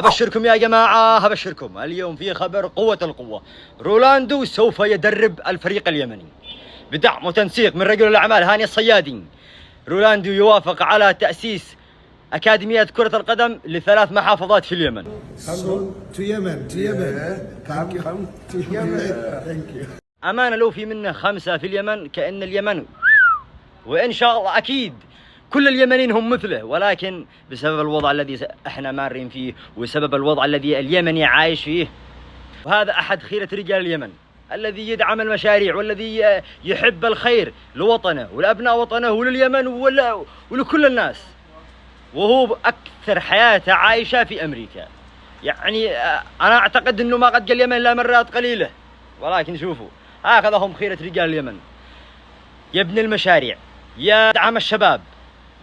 أبشركم يا جماعة، أبشركم اليوم في خبر قوة القوة. رولاندو سوف يدرب الفريق اليمني بدعم وتنسيق من رجل الأعمال هاني الصيادي. رولاندو يوافق على تأسيس أكاديمية كرة القدم ل3 محافظات في اليمن. أمانة لو في منه 5 في اليمن كأن اليمن، وإن شاء الله أكيد كل اليمنيين هم مثله، ولكن بسبب الوضع الذي احنا مارين فيه وسبب الوضع الذي اليمني عايش فيه، وهذا أحد خيرة رجال اليمن الذي يدعم المشاريع والذي يحب الخير لوطنه ولأبناء وطنه ولليمن ولكل الناس، وهو أكثر حياته عايشة في أمريكا. يعني أنا أعتقد أنه ما قد جاء اليمن إلا مرات قليلة، ولكن شوفوا هكذا هم خيرة رجال اليمن. يبني المشاريع، يدعم الشباب،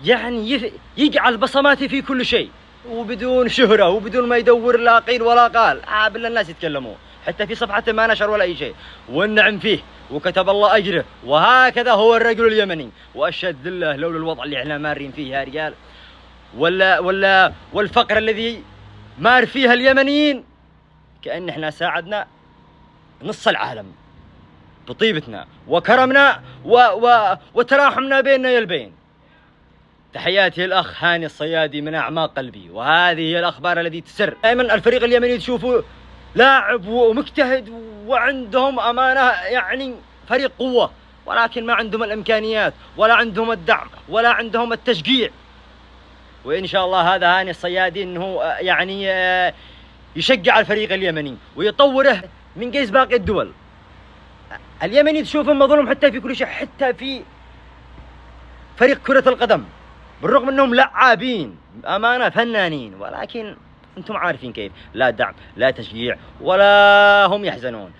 يعني يجعل بصماته في كل شيء وبدون شهرة وبدون ما يدور لا قيل ولا قال. بالله الناس يتكلموا، حتى في صفحته ما نشر ولا أي شيء، والنعم فيه وكتب الله أجره. وهكذا هو الرجل اليمني. وأشهد لله لولا الوضع اللي احنا مارين فيه يا رجال والفقر الذي مار فيها اليمنيين، كأن احنا ساعدنا نص العالم بطيبتنا وكرمنا وتراحمنا بيننا يلبين. تحياتي الأخ هاني الصيادي من أعماق قلبي، وهذه هي الأخبار التي تسر. دائما الفريق اليمني تشوفوا لاعب ومجتهد وعندهم أمانة، يعني فريق قوة، ولكن ما عندهم الإمكانيات ولا عندهم الدعم ولا عندهم التشجيع. وإن شاء الله هذا هاني الصيادي إنه يعني يشجع الفريق اليمني ويطوره من قيس باقي الدول. اليمني تشوفه مظلوم حتى في كل شيء، حتى في فريق كرة القدم، بالرغم انهم لاعبين امانه فنانين، ولكن انتم عارفين كيف لا دعم لا تشجيع ولا هم يحزنون.